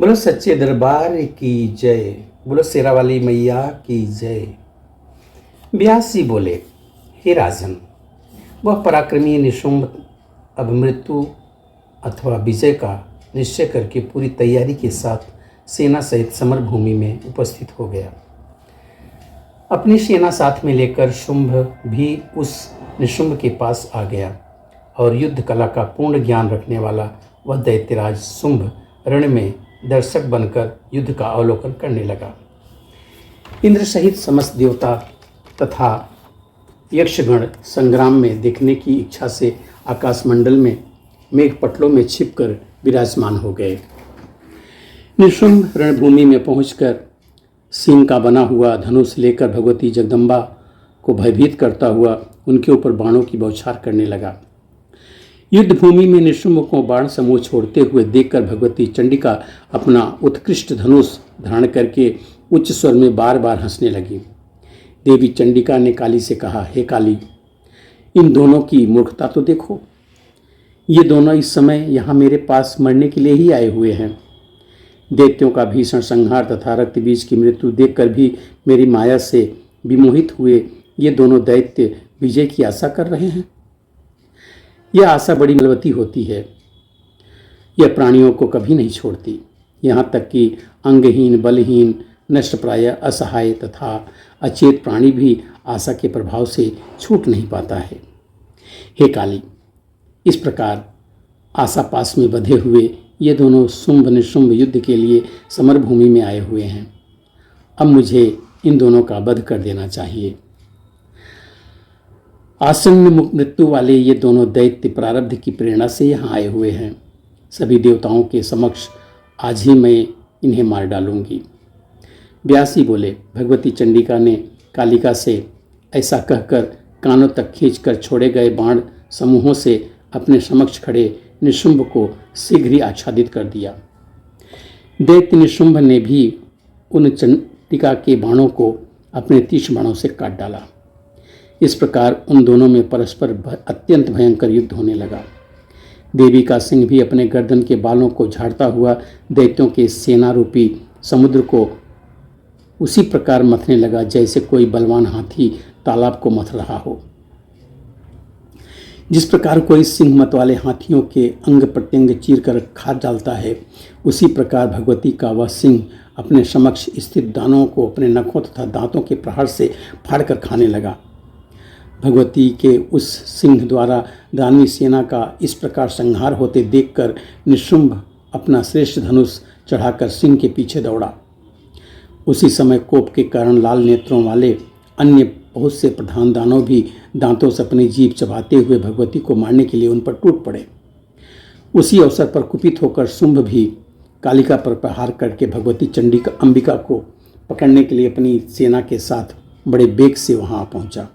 बोलो सच्चे दरबार की जय। बोलो शेरा वाली मैया की जय। व्यास जी बोले, हे राजन, वह पराक्रमी निशुंभ अब मृत्यु अथवा विजय का निश्चय करके पूरी तैयारी के साथ सेना सहित समर भूमि में उपस्थित हो गया। अपनी सेना साथ में लेकर शुंभ भी उस निशुंभ के पास आ गया और युद्ध कला का पूर्ण ज्ञान रखने वाला वह दैत्यराज शुंभ रण में दर्शक बनकर युद्ध का अवलोकन करने लगा। इंद्र सहित समस्त देवता तथा यक्षगण संग्राम में देखने की इच्छा से आकाशमंडल में मेघपटलों में छिपकर विराजमान हो गए। निशुंभ रणभूमि में पहुंचकर सिंह का बना हुआ धनुष लेकर भगवती जगदम्बा को भयभीत करता हुआ उनके ऊपर बाणों की बौछार करने लगा। युद्ध भूमि में निशुंभ को बाण समूह छोड़ते हुए देखकर भगवती चंडिका अपना उत्कृष्ट धनुष धारण करके उच्च स्वर में बार बार हंसने लगी। देवी चंडिका ने काली से कहा, हे काली, इन दोनों की मूर्खता तो देखो। ये दोनों इस समय यहाँ मेरे पास मरने के लिए ही आए हुए हैं। दैत्यों का भीषण संहार तथा रक्त बीज की मृत्यु देखकर भी मेरी माया से विमोहित हुए ये दोनों दैत्य विजय की आशा कर रहे हैं। यह आशा बड़ी बलवती होती है। यह प्राणियों को कभी नहीं छोड़ती, यहाँ तक कि अंगहीन, बलहीन, नष्टप्राय, असहाय तथा अचेत प्राणी भी आशा के प्रभाव से छूट नहीं पाता है। हे काली, इस प्रकार आशा पास में बंधे हुए ये दोनों शुंभ निशुंभ युद्ध के लिए समर भूमि में आए हुए हैं। अब मुझे इन दोनों का वध कर देना चाहिए। आसन्न मृत्यु वाले ये दोनों दैत्य प्रारब्ध की प्रेरणा से यहाँ आए हुए हैं। सभी देवताओं के समक्ष आज ही मैं इन्हें मार डालूंगी। व्यास जी बोले, भगवती चंडिका ने कालिका से ऐसा कहकर कानों तक खींचकर छोड़े गए बाण समूहों से अपने समक्ष खड़े निशुंभ को शीघ्र ही आच्छादित कर दिया। दैत्य निशुंभ ने भी उन चंडिका के बाणों को अपने तीक्ष्ण बाणों से काट डाला। इस प्रकार उन दोनों में परस्पर अत्यंत भयंकर युद्ध होने लगा। देवी का सिंह भी अपने गर्दन के बालों को झाड़ता हुआ दैत्यों के सेना रूपी समुद्र को उसी प्रकार मथने लगा जैसे कोई बलवान हाथी तालाब को मथ रहा हो। जिस प्रकार कोई सिंह मत वाले हाथियों के अंग प्रत्यंग चीर कर खा डालता है, उसी प्रकार भगवती का वह सिंह अपने समक्ष स्थित दानवों को अपने नखों तथा दांतों के प्रहार से फाड़कर खाने लगा। भगवती के उस सिंह द्वारा दानवी सेना का इस प्रकार संहार होते देखकर निशुंभ अपना श्रेष्ठ धनुष चढ़ाकर सिंह के पीछे दौड़ा। उसी समय कोप के कारण लाल नेत्रों वाले अन्य बहुत से प्रधान दानव भी दांतों से अपनी जीभ चबाते हुए भगवती को मारने के लिए उन पर टूट पड़े। उसी अवसर पर कुपित होकर शुंभ भी कालिका पर प्रहार करके भगवती चंडिका अंबिका को पकड़ने के लिए अपनी सेना के साथ बड़े बेग से वहां पहुंचा।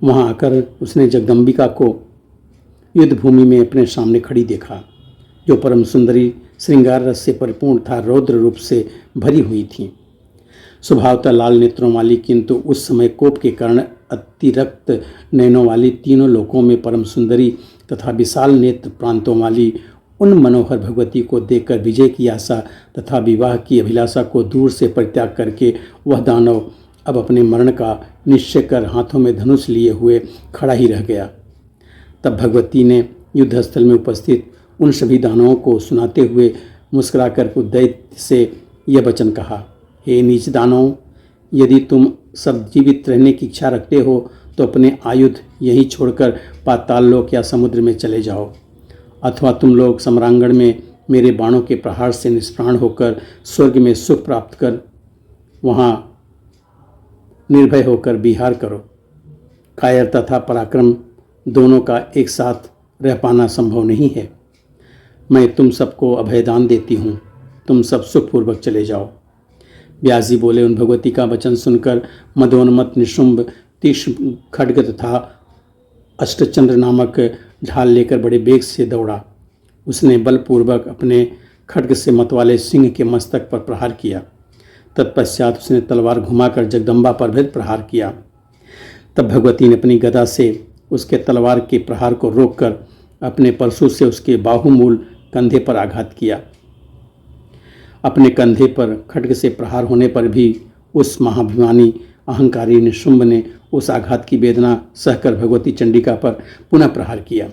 वहां आकर उसने जगदम्बिका को युद्ध भूमि में अपने सामने खड़ी देखा, जो परम सुंदरी श्रृंगार रस से परिपूर्ण था, रौद्र रूप से भरी हुई थी। स्वभावतः लाल नेत्रों वाली, किंतु उस समय कोप के कारण अतिरक्त नयनों वाली, तीनों लोकों में परम सुंदरी तथा विशाल नेत्र प्रांतों वाली उन मनोहर भगवती को देखकर विजय की आशा तथा विवाह की अभिलाषा को दूर से परित्याग करके वह दानव अब अपने मरण का निश्चय कर हाथों में धनुष लिए हुए खड़ा ही रह गया। तब भगवती ने युद्धस्थल में उपस्थित उन सभी दानवों को सुनाते हुए मुस्कुराकर दैत्य से यह वचन कहा, हे नीच दानव, यदि तुम सब जीवित रहने की इच्छा रखते हो तो अपने आयुध यहीं छोड़कर पाताल लोक या समुद्र में चले जाओ, अथवा तुम लोग सम्रांगण में मेरे बाणों के प्रहार से निष्प्राण होकर स्वर्ग में सुख प्राप्त कर वहाँ निर्भय होकर विहार करो। कायर तथा पराक्रम दोनों का एक साथ रह पाना संभव नहीं है। मैं तुम सबको अभयदान देती हूँ, तुम सब सुखपूर्वक चले जाओ। व्यास जी बोले, उन भगवती का वचन सुनकर मदोन्मत्त निशुंभ तीक्ष्ण खड्ग तथा अष्टचंद्र नामक ढाल लेकर बड़े वेग से दौड़ा। उसने बलपूर्वक अपने खड्ग से मतवाले सिंह के मस्तक पर प्रहार किया। तत्पश्चात उसने तलवार घुमाकर जगदम्बा पर भी प्रहार किया। तब भगवती ने अपनी गदा से उसके तलवार के प्रहार को रोककर अपने परशु से उसके बाहुमूल कंधे पर आघात किया अपने कंधे पर खड्ग से प्रहार होने पर भी उस महाभिमानी अहंकारी निशुंभ ने उस आघात की वेदना सहकर भगवती चंडिका पर पुनः प्रहार किया।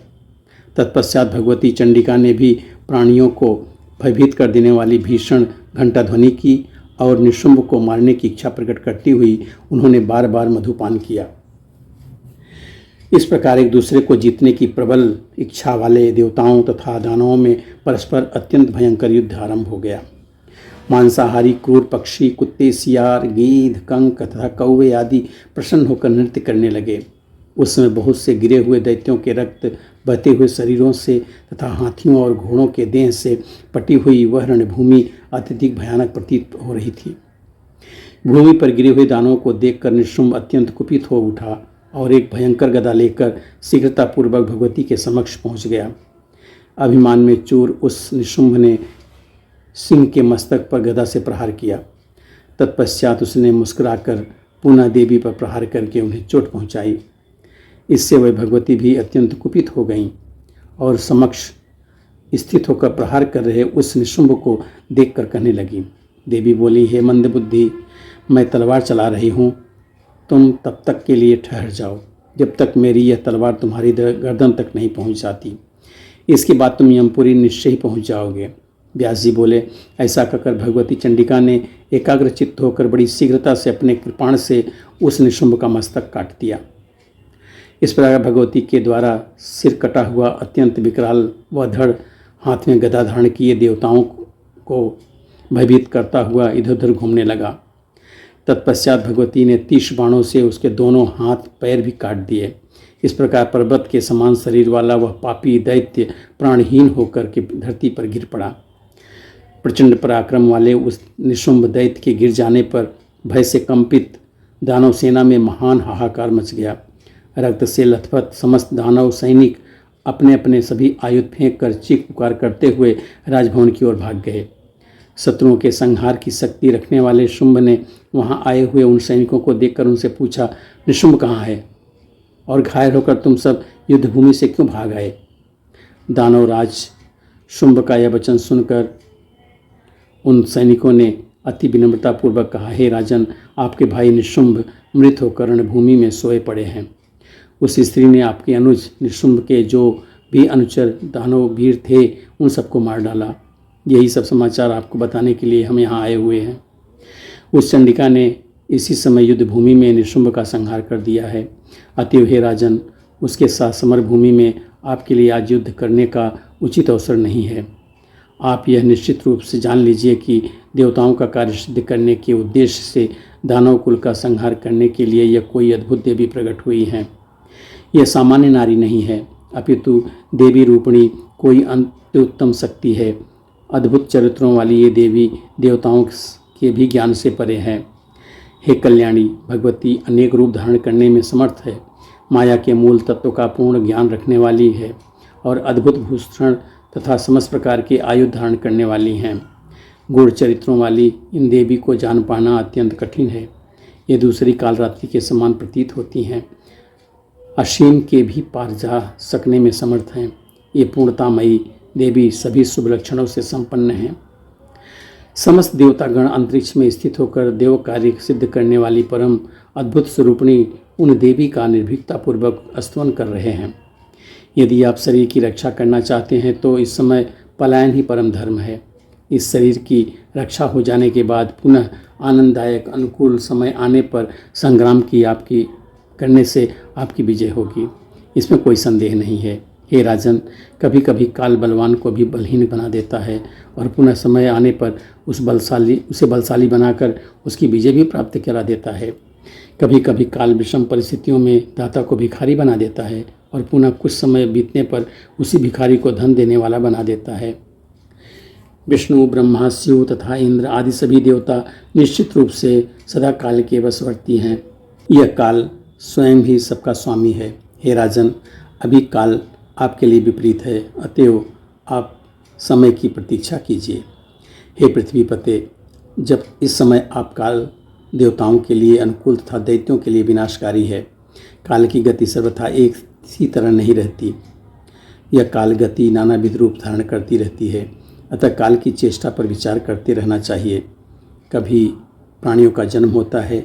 तत्पश्चात भगवती चंडिका ने भी प्राणियों को भयभीत कर देने वाली भीषण घंटा ध्वनि की और निशुंभ को मारने की इच्छा प्रकट करती हुई उन्होंने बार बार मधुपान किया। इस प्रकार एक दूसरे को जीतने की प्रबल इच्छा वाले देवताओं तथा दानवों में परस्पर अत्यंत भयंकर युद्ध आरंभ हो गया। मांसाहारी क्रूर पक्षी, कुत्ते, सियार, गीध, कंक तथा कौवे आदि प्रसन्न होकर नृत्य करने लगे। उस समय बहुत से गिरे हुए दैत्यों के रक्त बहते हुए शरीरों से तथा हाथियों और घोड़ों के देह से पटी हुई वह रणभूमि अत्यधिक भयानक प्रतीत हो रही थी। भूमि पर गिरे हुए दानवों को देखकर निशुंभ अत्यंत कुपित हो उठा और एक भयंकर गदा लेकर शीघ्रतापूर्वक भगवती के समक्ष पहुंच गया। अभिमान में चूर उस निशुंभ ने सिंह के मस्तक पर गदा से प्रहार किया। तत्पश्चात उसने मुस्कुराकर पुनः देवी पर प्रहार करके उन्हें चोट पहुंचाई। इससे वह भगवती भी अत्यंत कुपित हो गईं और समक्ष स्थित होकर प्रहार कर रहे उस निशुंभ को देखकर कहने लगी। देवी बोली, हे मंदबुद्धि, मैं तलवार चला रही हूँ, तुम तब तक के लिए ठहर जाओ जब तक मेरी यह तलवार तुम्हारी गर्दन तक नहीं पहुँच जाती। इसके बाद तुम यमपुरी निश्चय ही पहुँच जाओगे। व्यास जी बोले, ऐसा कहकर भगवती चंडिका ने एकाग्र चित्त होकर बड़ी शीघ्रता से अपने कृपाण से उस निशुंभ का मस्तक काट दिया। इस प्रकार भगवती के द्वारा सिर कटा हुआ अत्यंत विकराल व धड़ हाथ में गदा धारण किए देवताओं को भयभीत करता हुआ इधर उधर घूमने लगा। तत्पश्चात भगवती ने 30 बाणों से उसके दोनों हाथ पैर भी काट दिए। इस प्रकार पर्वत के समान शरीर वाला वह पापी दैत्य प्राणहीन होकर के धरती पर गिर पड़ा। प्रचंड पराक्रम वाले उस निशुंभ दैत्य के गिर जाने पर भय से कंपित दानव सेना में महान हाहाकार मच गया। रक्त से लथपथ समस्त दानव सैनिक अपने अपने सभी आयुध फेंक कर चीख पुकार करते हुए राजभवन की ओर भाग गए। शत्रुओं के संहार की शक्ति रखने वाले शुंभ ने वहां आए हुए उन सैनिकों को देखकर उनसे पूछा, निशुंभ कहाँ है और घायल होकर तुम सब युद्धभूमि से क्यों भाग आए? दानवराज शुंभ का यह वचन सुनकर उन सैनिकों ने अति विनम्रतापूर्वक कहा, हे राजन, आपके भाई निशुंभ मृत होकर रणभूमि में सोए पड़े हैं। उस स्त्री ने आपके अनुज निशुंभ के जो भी अनुचर दानव वीर थे उन सबको मार डाला। यही सब समाचार आपको बताने के लिए हम यहाँ आए हुए हैं। उस चंडिका ने इसी समय युद्धभूमि में निशुंभ का संहार कर दिया है। अतएव हे राजन, उसके साथ समरभूमि में आपके लिए आज युद्ध करने का उचित अवसर नहीं है। आप यह निश्चित रूप से जान लीजिए कि देवताओं का कार्य सिद्ध करने के उद्देश्य से दानव कुल का संहार करने के लिए यह कोई अद्भुत देवी प्रकट हुई हैं। यह सामान्य नारी नहीं है, अपितु देवी रूपिणी कोई अत्युत्तम शक्ति है। अद्भुत चरित्रों वाली ये देवी देवताओं के भी ज्ञान से परे है। हे कल्याणी, भगवती अनेक रूप धारण करने में समर्थ है, माया के मूल तत्व का पूर्ण ज्ञान रखने वाली है और अद्भुत भूषण तथा समस्त प्रकार के आयुध धारण करने वाली हैं। गूढ़ चरित्रों वाली इन देवी को जान पाना अत्यंत कठिन है। ये दूसरी कालरात्रि के समान प्रतीत होती हैं, असीम के भी पार जा सकने में समर्थ हैं। ये पूर्णतामयी देवी सभी शुभ लक्षणों से संपन्न हैं। समस्त देवतागण अंतरिक्ष में स्थित होकर देव कार्य सिद्ध करने वाली परम अद्भुत स्वरूपिणी उन देवी का निर्भीकतापूर्वक स्तवन कर रहे हैं। यदि आप शरीर की रक्षा करना चाहते हैं तो इस समय पलायन ही परम धर्म है। इस शरीर की रक्षा हो जाने के बाद पुनः आनंददायक अनुकूल समय आने पर संग्राम की आपकी करने से आपकी विजय होगी, इसमें कोई संदेह नहीं है। हे राजन, कभी कभी काल बलवान को भी बलहीन बना देता है और पुनः समय आने पर उसे बलशाली बनाकर उसकी विजय भी प्राप्त करा देता है। कभी कभी काल विषम परिस्थितियों में दाता को भिखारी बना देता है और पुनः कुछ समय बीतने पर उसी भिखारी को धन देने वाला बना देता है। विष्णु, ब्रह्मा, शिव तथा इंद्र आदि सभी देवता निश्चित रूप से सदा काल के वशवर्ती हैं। यह काल स्वयं ही सबका स्वामी है। हे राजन, अभी काल आपके लिए विपरीत है, अतएव आप समय की प्रतीक्षा कीजिए। हे पृथ्वीपते, जब इस समय आप काल देवताओं के लिए अनुकूल तथा दैत्यों के लिए विनाशकारी है। काल की गति सर्वथा एक सी तरह नहीं रहती। यह काल गति नानाविध रूप धारण करती रहती है। अतः काल की चेष्टा पर विचार करते रहना चाहिए। कभी प्राणियों का जन्म होता है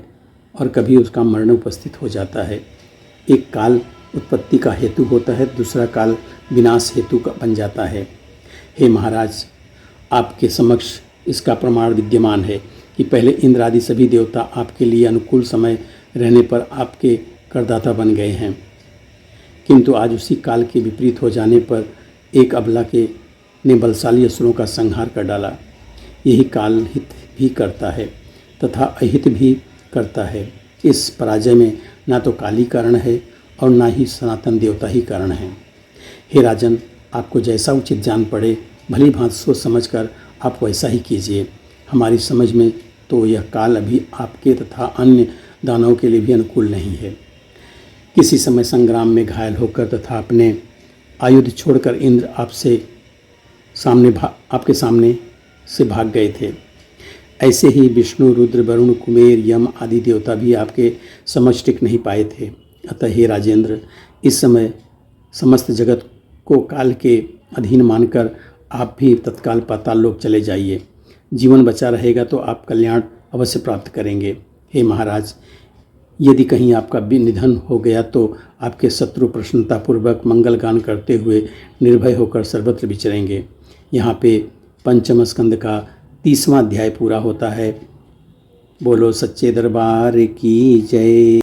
और कभी उसका मरण उपस्थित हो जाता है। एक काल उत्पत्ति का हेतु होता है, दूसरा काल विनाश हेतु का बन जाता है। हे महाराज, आपके समक्ष इसका प्रमाण विद्यमान है कि पहले इंद्र आदि सभी देवता आपके लिए अनुकूल समय रहने पर आपके करदाता बन गए हैं, किंतु आज उसी काल के विपरीत हो जाने पर एक अबला ने बलशाली असुरों का संहार कर डाला। यही काल हित भी करता है तथा अहित भी करता है। इस पराजय में ना तो काली कारण है और ना ही सनातन देवता ही कारण है। हे राजन, आपको जैसा उचित जान पड़े भली भांति सोच समझकर आप वैसा ही कीजिए। हमारी समझ में तो यह काल अभी आपके तथा अन्य दानवों के लिए भी अनुकूल नहीं है। किसी समय संग्राम में घायल होकर तथा अपने आयुध छोड़कर इंद्र आपके सामने से भाग गए थे। ऐसे ही विष्णु, रुद्र, वरुण, कुमेर, यम आदि देवता भी आपके समक्ष टिक नहीं पाए थे। अतः हे राजेंद्र, इस समय समस्त जगत को काल के अधीन मानकर आप भी तत्काल पाताल लोक चले जाइए। जीवन बचा रहेगा तो आप कल्याण अवश्य प्राप्त करेंगे। हे महाराज, यदि कहीं आपका भी निधन हो गया तो आपके शत्रु प्रसन्नतापूर्वक मंगल गान करते हुए निर्भय होकर सर्वत्र विचरेंगे। यहाँ पे पंचम स्कंद का 30वां अध्याय पूरा होता है। बोलो सच्चे दरबार की जय।